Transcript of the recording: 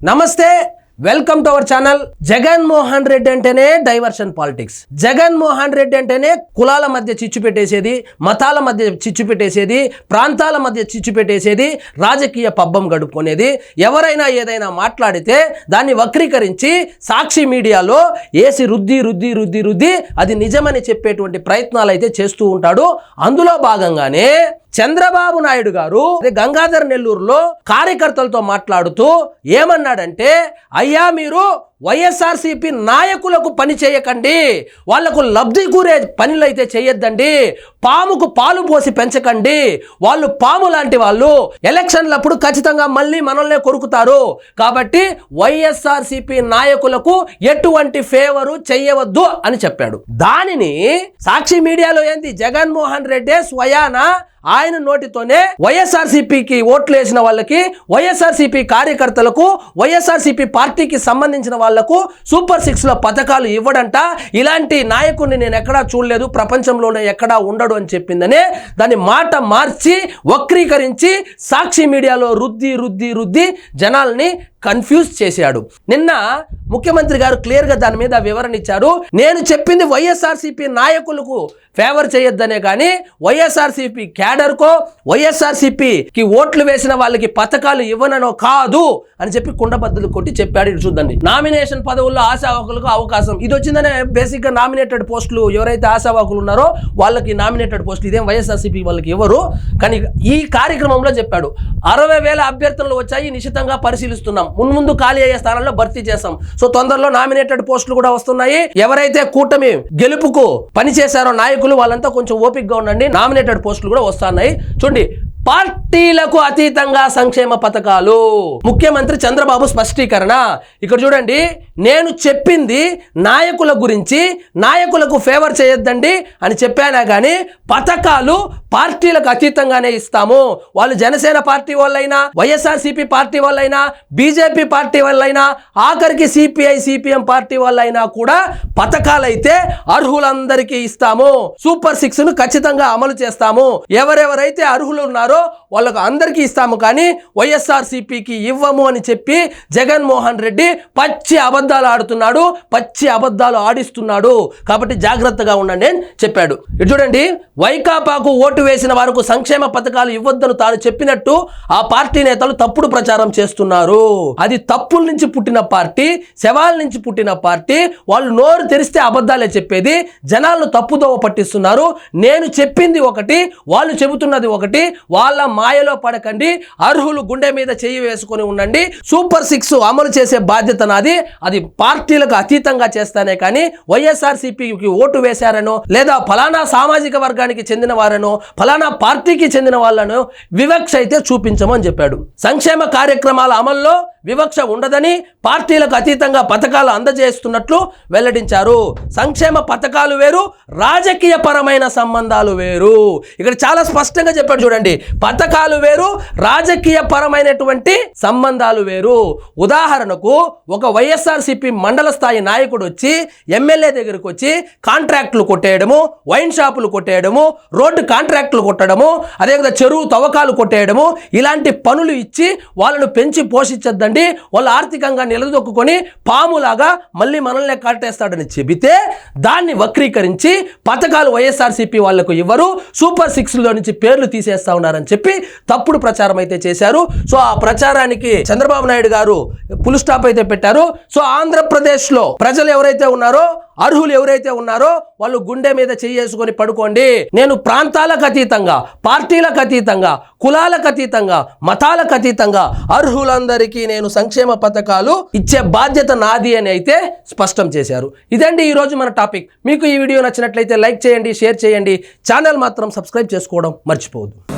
నమస్తే, welcome to our channel. Jaganmohan Reddy అంటేనే diversion politics. Jaganmohan Reddy అంటేనే కులాల మధ్య చిచ్చు పెట్టేసేది, మతాల మధ్య చిచ్చు పెట్టేసేది, ప్రాంతాల మధ్య చిచ్చు పెట్టేసేది, రాజకీయ పబ్బం గడుపుకునేది. ఎవరైనా ఏదైనా మాట్లాడితే దాన్ని వక్రీకరించి సాక్షి మీడియాలో ఏసి రుద్ది అది నిజమని చెప్పేటువంటి ప్రయత్నాలు అయితే చేస్తూ ఉంటాడు. అందులో భాగంగానే చంద్రబాబు నాయుడు గారు గంగాధర్ నెల్లూరులో కార్యకర్తలతో మాట్లాడుతూ ఏమన్నాడంటే, అయ్యా మీరు వైఎస్ఆర్సీపీ నాయకులకు పని చేయకండి, వాళ్లకు లబ్ధి కూరే పనులు అయితే చేయొద్దండి, పాముకు పాలు పోసి పెంచకండి, వాళ్ళు పాము లాంటి వాళ్ళు, ఎలక్షన్లప్పుడు ఖచ్చితంగా మళ్ళీ మనల్నే కొరుకుతారు, కాబట్టి వైఎస్ఆర్సీపీ నాయకులకు ఎటువంటి ఫేవరు చేయవద్దు అని చెప్పాడు. దానిని సాక్షి మీడియాలో ఏంది, జగన్మోహన్ రెడ్డి స్వయాన ఆయన నోటితోనే వైఎస్ఆర్సీపీకి ఓట్లు వేసిన వాళ్ళకి, వైఎస్ఆర్సీపీ కార్యకర్తలకు, వైఎస్ఆర్సీపీ పార్టీకి సంబంధించిన వాళ్లకు సూపర్ 6 లో పథకాలు ఇవ్వడంట. ఇలాంటి నాయకుడిని నేను ఎక్కడా చూడలేదు, ప్రపంచంలోనే ఎక్కడా ఉండడు అని చెప్పిందనే దాన్ని మాట మార్చి వక్రీకరించి సాక్షి మీడియాలో రుద్ది జనాల్ని కన్ఫ్యూజ్ చేశాడు. నిన్న ముఖ్యమంత్రి గారు క్లియర్గా దాని మీద వివరణ ఇచ్చారు. నేను చెప్పింది వైఎస్ఆర్సీపీ నాయకులకు ఫేవర్ చేయొద్దనే కానీ వైఎస్ఆర్సీపీ క్యాడర్కో, వైఎస్ఆర్సీపీకి ఓట్లు వేసిన వాళ్ళకి పథకాలు ఇవ్వననో కాదు అని చెప్పి కుండబద్దలు కొట్టి చెప్పాడు. ఇటు చూడండి, నామినేషన్ పదవుల్లో ఆశావాకులకు అవకాశం ఇది వచ్చిందనే. బేసిక్గా నామినేటెడ్ పోస్టులు ఎవరైతే ఆశావాకులు ఉన్నారో వాళ్ళకి నామినేటెడ్ పోస్టులు, ఇదేం వైఎస్ఆర్సీపీ వాళ్ళకి ఇవ్వరు. కానీ ఈ కార్యక్రమంలో చెప్పాడు 60,000 అభ్యర్థనలు వచ్చాయి, నిశితంగా పరిశీలిస్తున్నాం, ముందు ఖాళీ అయ్యే స్థానాల్లో భర్తీ చేస్తాం. సో తొందరలో నామినేటెడ్ పోస్టులు కూడా వస్తున్నాయి. ఎవరైతే కూటమి గెలుపుకు పనిచేశారో నాయకులు వాళ్ళంతా కొంచెం ఓపికగా ఉండండి, నామినేటెడ్ పోస్టులు కూడా వస్తున్నాయి. చూడండి, పార్టీలకు అతీతంగా సంక్షేమ పథకాలు. ముఖ్యమంత్రి చంద్రబాబు స్పష్టీకరణ. ఇక్కడ చూడండి, నేను చెప్పింది నాయకుల గురించి, నాయకులకు ఫేవర్ చేయొద్దండి అని చెప్పానా కానీ పథకాలు పార్టీలకు అతీతంగానే ఇస్తాము. వాళ్ళు జనసేన పార్టీ వాళ్ళైనా, వైఎస్ఆర్సీపీ పార్టీ వాళ్ళైనా, బీజేపీ పార్టీ వాళ్ళైనా, ఆఖరికి సిపిఐ సిపిఎం పార్టీ వాళ్ళైనా కూడా పథకాలైతే అర్హులందరికీ ఇస్తాము. సూపర్ 6 ను ఖచ్చితంగా అమలు చేస్తాము. ఎవరెవరైతే అర్హులు ఉన్నారో వాళ్ళకు అందరికీ ఇస్తాము, కానీ వైఎస్ఆర్సీపీకి ఇవ్వము అని చెప్పి జగన్మోహన్ రెడ్డి పచ్చి అబద్ధాలు ఆడుతున్నాడు, పచ్చి అబద్ధాలు ఆడిస్తున్నాడు. కాబట్టి జాగ్రత్తగా ఉండండి అని చెప్పాడు. ఇటు చూడండి, వైకాపాకు ఓటు వేసిన వారికి సంక్షేమ పథకాలు ఇవ్వద్దని తాను చెప్పినట్టు ఆ పార్టీ నేతలు తప్పుడు ప్రచారం చేస్తున్నారు. అది తప్పుల నుంచి పుట్టిన పార్టీ, శవాల నుంచి పుట్టిన పార్టీ. వాళ్ళు నోరు తెరిస్తే అబద్ధాలే చెప్పేది, జనాలను తప్పుదోవ పట్టిస్తున్నారు. నేను చెప్పింది ఒకటి, వాళ్ళు చెబుతున్నది ఒకటి. వాళ్ళ మాయలో పడకండి, అర్హులు గుండె మీద చేయి వేసుకొని ఉండండి. సూపర్ 6 అమలు చేసే బాధ్యత నాది. అది పార్టీలకు అతీతంగా చేస్తానే కానీ వైఎస్ఆర్సీపీకి ఓటు వేశారనో, లేదా ఫలానా సామాజిక వర్గానికి చెందిన వారనో, ఫలానా పార్టీకి చెందిన వాళ్ళనో వివక్ష అయితే చూపించమని చెప్పాడు. సంక్షేమ కార్యక్రమాల అమల్లో వివక్ష ఉండదని, పార్టీలకు అతీతంగా పథకాలు అందజేస్తున్నట్లు వెల్లడించారు. సంక్షేమ పథకాలు వేరు, రాజకీయ పరమైన సంబంధాలు వేరు. ఇక్కడ చాలా స్పష్టంగా చెప్పాడు. చూడండి, పథకాలు వేరు, రాజకీయ పరమైనటువంటి సంబంధాలు వేరు. ఉదాహరణకు ఒక వైఎస్ఆర్సీపీ మండల స్థాయి నాయకుడు వచ్చి ఎమ్మెల్యే దగ్గరకు వచ్చి కాంట్రాక్టులు కొట్టేయడము, వైన్ షాపులు కొట్టేయడము, రోడ్డు కాంట్రాక్టులు కొట్టడము, అదేవిధంగా చెరువు తవ్వకాలు కొట్టేయడము, ఇలాంటి పనులు ఇచ్చి వాళ్ళను పెంచి పోషించద్దండి, వాళ్ళు ఆర్థికంగా నిలదొక్కుని పాములాగా మళ్ళీ మనల్ని కాటేస్తాడని చెబితే దాన్ని వక్రీకరించి పథకాలు వైఎస్ఆర్సీపీ వాళ్లకు ఇవ్వరు, సూపర్ 6 లో నుంచి పేర్లు తీసేస్తా ఉన్నారని చెప్పి తప్పుడు ప్రచారం అయితే చేశారు. సో ఆ ప్రచారానికి చంద్రబాబు నాయుడు గారు ఫుల్ స్టాప్ అయితే పెట్టారు. సో ఆంధ్రప్రదేశ్లో ప్రజలు ఎవరైతే ఉన్నారో, అర్హులు ఎవరైతే ఉన్నారో వాళ్ళు గుండె మీద చేసుకొని పడుకోండి. నేను ప్రాంతాలకు అతీతంగా, పార్టీలకు అతీతంగా, కులాలకు అతీతంగా, మతాలకు అతీతంగా అర్హులందరికీ నేను సంక్షేమ పథకాలు ఇచ్చే బాధ్యత నాది అని అయితే స్పష్టం చేశారు. ఇదండి ఈరోజు మన టాపిక్. మీకు ఈ వీడియో నచ్చినట్లయితే లైక్ చేయండి, షేర్ చేయండి, ఛానల్ మాత్రం సబ్స్క్రైబ్ చేసుకోవడం మర్చిపోవద్దు.